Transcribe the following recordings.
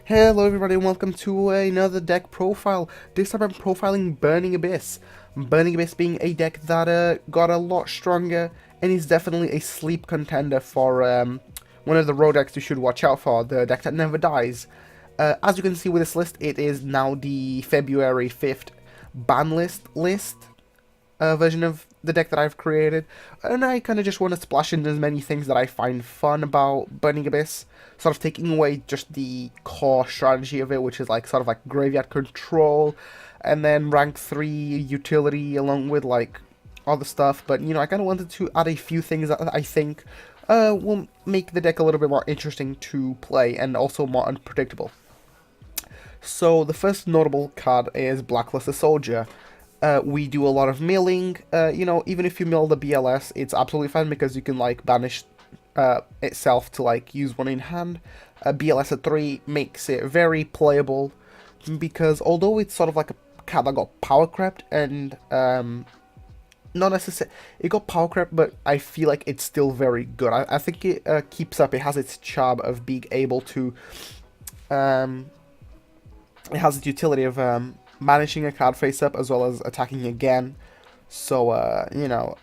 Hello everybody and welcome to another deck profile. This time I'm profiling Burning Abyss. Burning Abyss being a deck that got a lot stronger and is definitely a sleep contender for one of the road decks you should watch out for, the deck that never dies. As you can see with this list, it is now the February 5th ban list version of the deck that I've created, and I kind of just want to splash in as many things that I find fun about Burning Abyss, sort of taking away just the core strategy of it, which is like sort of like graveyard control, and then rank 3 utility along with like other stuff, but you know, I kind of wanted to add a few things that I think will make the deck a little bit more interesting to play and also more unpredictable. So the first notable card is Blacklist the Soldier. We do a lot of milling. You know, even if you mill the BLS, it's absolutely fine because you can like banish itself to like use one in hand. BLS at 3 makes it very playable because although it's sort of like a card that got power crept and not necessarily it got power crept, but I feel like it's still very good. I think it keeps up. It has its charm of being able to. It has its utility of managing a card face up as well as attacking again. So, you know,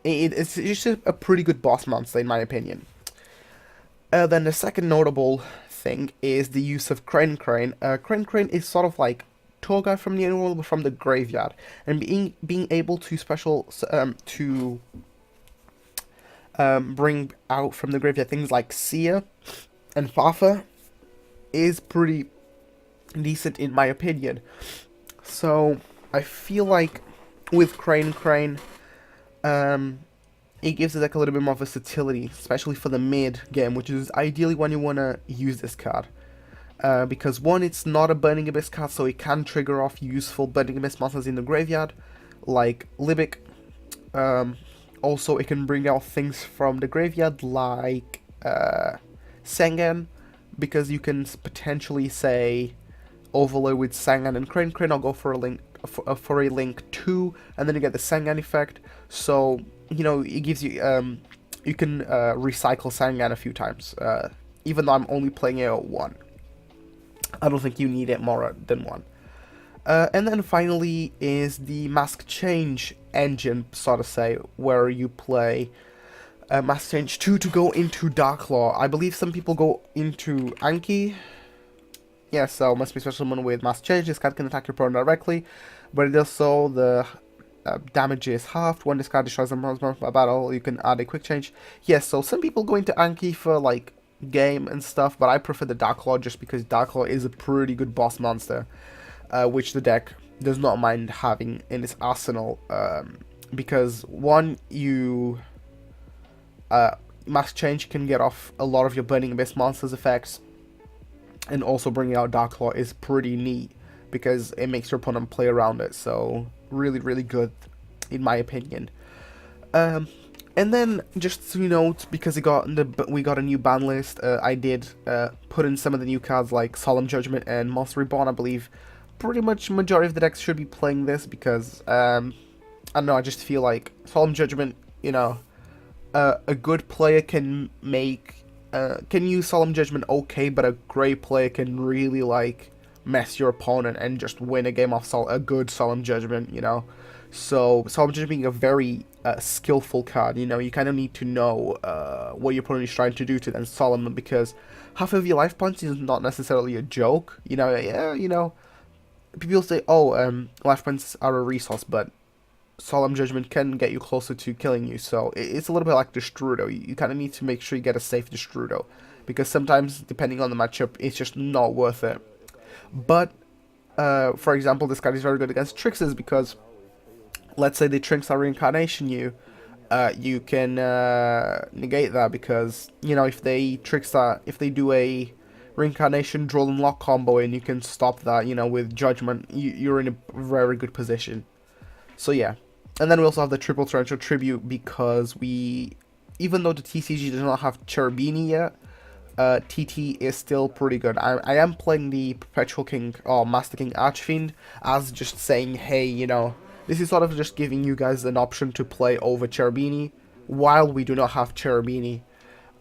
it's just a pretty good boss monster in my opinion. Then the second notable thing is the use of Crane. Crane is sort of like Toga from the Underworld but from the graveyard. And being able to bring out from the graveyard things like Sia and Fafa is pretty decent in my opinion. So I feel like with Crane, it gives the deck a little bit more versatility, especially for the mid game, which is ideally when you want to use this card. Because one, it's not a Burning Abyss card, so it can trigger off useful Burning Abyss monsters in the graveyard, like Libic. Also, it can bring out things from the graveyard like Sengan, because you can potentially say overlay with Sangan and Crane. I'll go for a link for a link 2, and then you get the Sangan effect. So you know it gives you you can recycle Sangan a few times. Even though I'm only playing it at 1, I don't think you need it more than 1. And then finally is the Mask Change engine, so to say, where you play Mask Change 2 to go into Darklaw. I believe some people go into Anki. Yeah, so must be special summon with Mass Change. This card can attack your opponent directly, but it does so, the damage is halved. When this card destroys a monster by battle, you can add a quick change. Yes, so some people go into Anki for like game and stuff, but I prefer the Darklaw just because Darklaw is a pretty good boss monster, which the deck does not mind having in its arsenal. Because one, you Mass Change can get off a lot of your Burning Abyss monsters effects. And also bringing out Darklaw is pretty neat because it makes your opponent play around it. So really, really good in my opinion. And then just to note, because we got a new ban list, I did put in some of the new cards like Solemn Judgment and Monster Reborn. I believe pretty much majority of the decks should be playing this because I don't know. I just feel like Solemn Judgment, you know, a good player can use Solemn Judgment okay, but a great player can really like mess your opponent and just win a game off a good Solemn Judgment, you know. So Solemn Judgment being a very skillful card, you know, you kind of need to know what your opponent is trying to do to then Solemn them, because half of your life points is not necessarily a joke, you know. Yeah, you know, people say, oh, life points are a resource, but Solemn Judgment can get you closer to killing you, so it's a little bit like Destrudo. You kind of need to make sure you get a safe Destrudo, because sometimes, depending on the matchup, it's just not worth it. But, for example, this card is very good against Tricksters, because, let's say the Trinks are Reincarnation you can negate that, because, you know, if they do a Reincarnation Droll and Lock combo, and you can stop that, you know, with Judgment, you're in a very good position. So yeah. And then we also have the Triple Torrential Tribute, because even though the TCG does not have Cherubini yet, TT is still pretty good. I am playing the Perpetual King, or Master King Archfiend, as just saying, hey, you know, this is sort of just giving you guys an option to play over Cherubini, while we do not have Cherubini.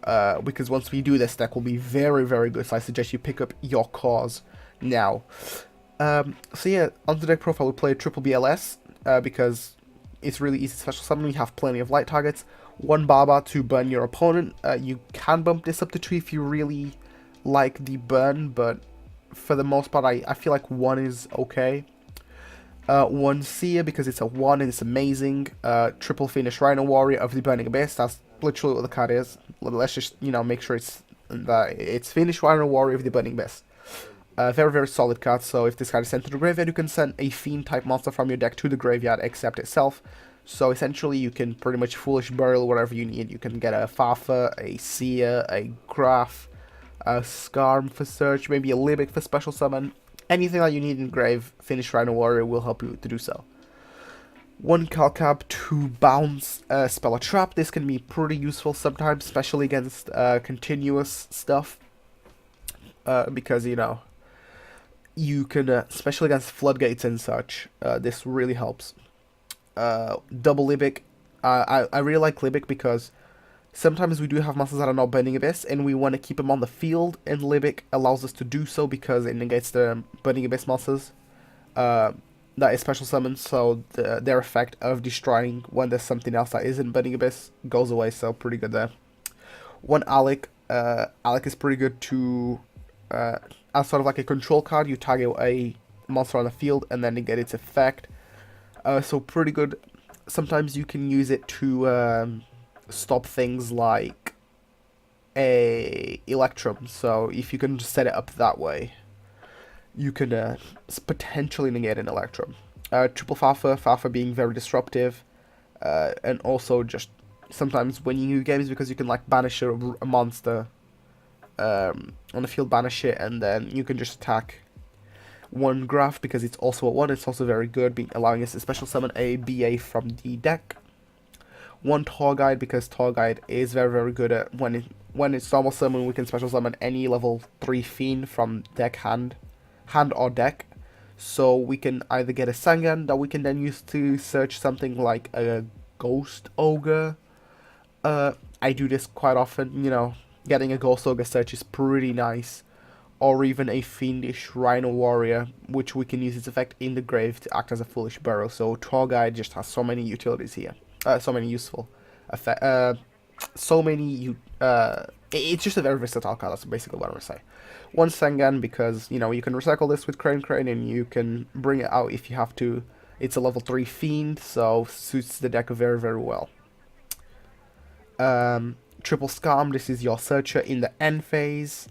because once we do this, deck will be very, very good. So I suggest you pick up your cause now. So yeah, on the deck profile, we play triple BLS because it's really easy to special summon. We have plenty of light targets. One Baba to burn your opponent. You can bump this up to 2 if you really like the burn, but for the most part, I feel like 1 is okay. 1 Seer because it's a 1 and it's amazing. Triple Finish Rhino Warrior of the Burning Abyss. That's literally what the card is. Let's just, you know, make sure it's Finish Rhino Warrior of the Burning Abyss. Very, very solid card. So if this card is sent to the graveyard, you can send a Fiend type monster from your deck to the graveyard, except itself. So essentially, you can pretty much Foolish Burial whatever you need. You can get a Fafa, a Seer, a Graph, a Skarm for search, maybe a Libic for special summon. Anything that you need in grave, Finish Rhino Warrior will help you to do so. 1 Calcab to bounce Spell a Trap. This can be pretty useful sometimes, especially against continuous stuff. Because, you know, you can, especially against floodgates and such, this really helps. Double Libic. I really like Libic because sometimes we do have monsters that are not Burning Abyss, and we want to keep them on the field, and Libic allows us to do so because it negates the Burning Abyss monsters that is special summon, so their effect of destroying when there's something else that isn't Burning Abyss goes away, so pretty good there. 1 Alec. Alec is pretty good to, as sort of like a control card, you target a monster on the field and then negate its effect. So pretty good. Sometimes you can use it to stop things like a Electrum, so if you can just set it up that way, you can potentially negate an Electrum. Triple Fafa, Fafa being very disruptive, and also just sometimes winning you games because you can like banish a monster on the field, banish it, and then you can just attack 1 Graph because it's also a 1. It's also very good, allowing us to special summon a BA from the deck. 1 Tour Guide because Tour Guide is very, very good at when it's normal summon, we can special summon any level 3 Fiend from deck, hand or deck. So we can either get a Sangan that we can then use to search something like a Ghost Ogre. I do this quite often, you know, getting a Ghost Ogre search is pretty nice. Or even a Fiendish Rhino Warrior, which we can use its effect in the grave to act as a Foolish Burrow. So Tour Guide just has so many utilities here. So many useful effects. It's just a very versatile card, that's basically what I'm going to say. 1 Sangan because, you know, you can recycle this with Crane and you can bring it out if you have to. It's a level 3 Fiend, so suits the deck very, very well. Triple Skarm, this is your searcher in the end phase,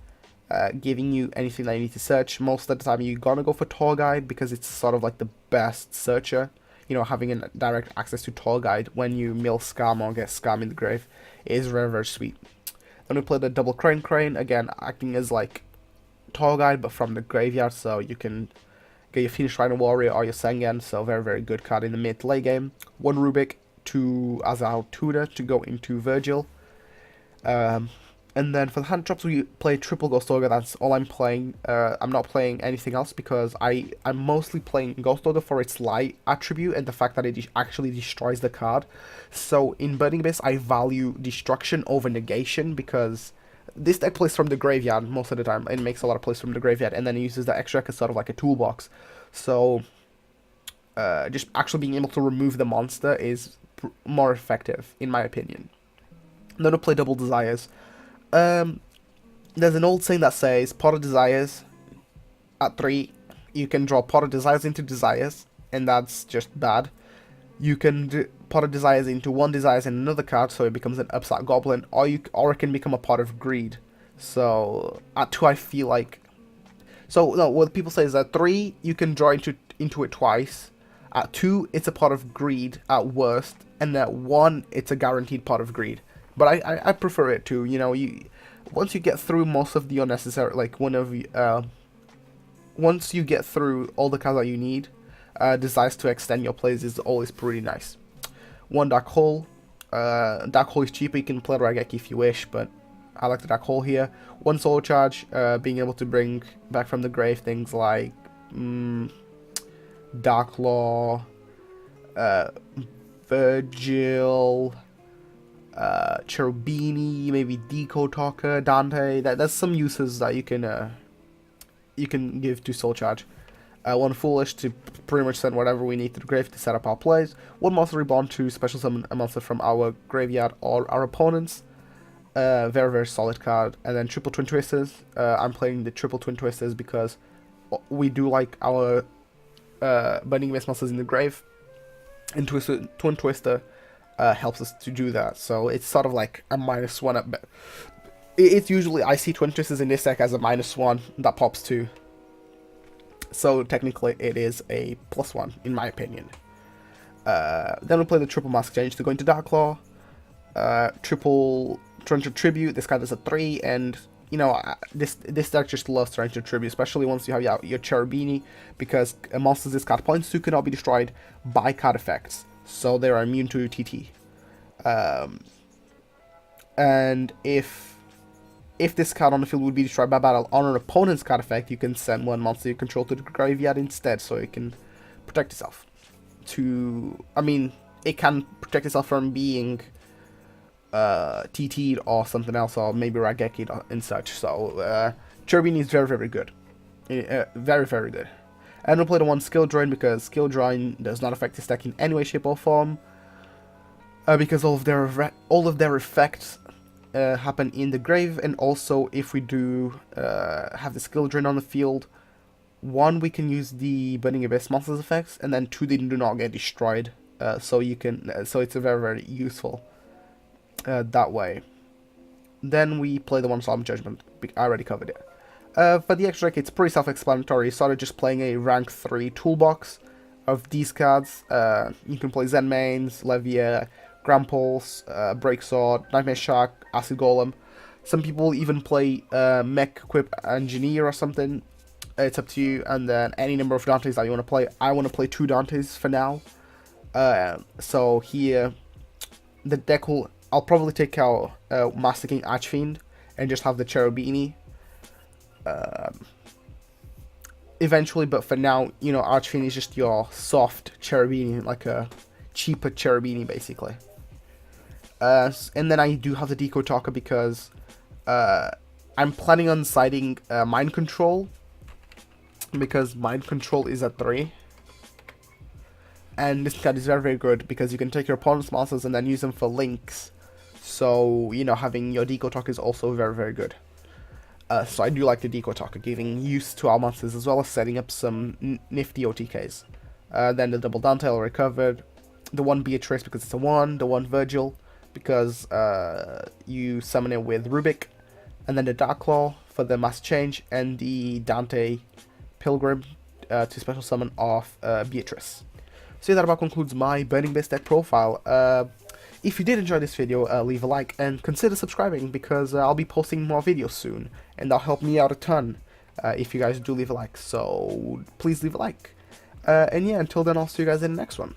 giving you anything that you need to search. Most of the time you're gonna go for Tour Guide because it's sort of like the best searcher. You know, having a direct access to Tour Guide when you mill Skarm or get Skarm in the grave is very, very sweet. Then we play the double Crane, again acting as like Tour Guide but from the graveyard, so you can get your Phoenix Rhino Warrior or your Sangan, so very, very good card in the mid to late game. 1 Rubik as our tutor to go into Virgil. And then for the hand drops, we play triple Ghost Ogre. That's all I'm playing. I'm not playing anything else because I'm mostly playing Ghost Ogre for its light attribute and the fact that it actually destroys the card. So in Burning Abyss, I value destruction over negation because this deck plays from the graveyard most of the time. It makes a lot of plays from the graveyard, and then it uses the extra as sort of like a toolbox. So just actually being able to remove the monster is more effective, in my opinion. Then we play double Desires. There's an old saying that says Pot of Desires at 3, you can draw Pot of Desires into Desires, and that's just bad. You can Pot of Desires into 1 Desires and another card, so it becomes an Upstart Goblin, or it can become a Pot of Greed. So at 2 I feel like, so no, what people say is that 3 you can draw into it twice. At 2 it's a Pot of Greed at worst, and at 1 it's a guaranteed Pot of Greed. But I prefer it too. You know, once you get through most of the unnecessary, like once you get through all the cards that you need, Desires to extend your plays is always pretty nice. 1 Dark Hole. Dark Hole is cheaper. You can play Rageki if you wish, but I like the Dark Hole here. 1 Soul Charge. Being able to bring back from the grave things like Dark Law, Virgil. Cherubini, maybe Deco Talker, Dante. That's some uses that you can give to Soul Charge. One Foolish to pretty much send whatever we need to the grave to set up our plays. One Monster Reborn to special summon a monster from our graveyard or our opponents. Very, very solid card. And then Triple Twin Twisters. I'm playing the Triple Twin Twisters because we do like our Burning Abyss monsters in the grave. And Twin Twister helps us to do that. So it's sort of like a -1 at best. It's usually, I see Twin Twisters in this deck as a -1 that pops 2. So technically it is a +1 in my opinion. Then we play the Triple Mask Change to go into Darklaw. Triple Torrential Tribute, this card is a 3, and you know, this deck just loves Torrential Tribute, especially once you have your Cherubini, because monsters this card points to cannot be destroyed by card effects, so they are immune to TT. And if this card on the field would be destroyed by battle on an opponent's card effect, you can send one monster you control to the graveyard instead, so it can protect itself. I mean, it can protect itself from being TT'd or something else, or maybe Rageki'd and such. So Cherubini is very, very good. Very, very good. And we'll play the one Skill Drain, because Skill Drain does not affect this deck in any way, shape, or form. Because all of their effects happen in the grave, and also if we do have the Skill Drain on the field, 1, we can use the Burning Abyss monsters effects, and then 2, they do not get destroyed. So it's a very, very useful that way. Then we play the one Solemn Judgment. I already covered it. For the extra deck, it's pretty self-explanatory. Sort of just playing a rank 3 toolbox of these cards. You can play Zen Mains, Levier, Grampulse, Breaksword, Nightmare Shark, Acid Golem. Some people even play Mech Equip Engineer or something. It's up to you. And then any number of Dantes that you want to play. I want to play 2 Dantes for now. So here, the deck will... I'll probably take out Master King Archfiend and just have the Cherubini eventually, but for now, you know, Archfiend is just your soft Cherubini, like a cheaper Cherubini basically. And then I do have the Deco Talker because I'm planning on siding Mind Control, because Mind Control is at 3. And this card is very, very good because you can take your opponent's monsters and then use them for links. So, you know, having your Deco Talker is also very, very good. So I do like the Deco Talker, giving use to our monsters as well as setting up some nifty OTKs. Then the double Dante already covered. The one Beatrice because it's a 1. The one Virgil because you summon it with Rubik. And then the Darklaw for the Mass Change. And the Dante Pilgrim to special summon off Beatrice. So that about concludes my Burning Abyss deck profile. If you did enjoy this video, leave a like and consider subscribing, because I'll be posting more videos soon, and that'll help me out a ton if you guys do leave a like, so please leave a like. And yeah, until then, I'll see you guys in the next one.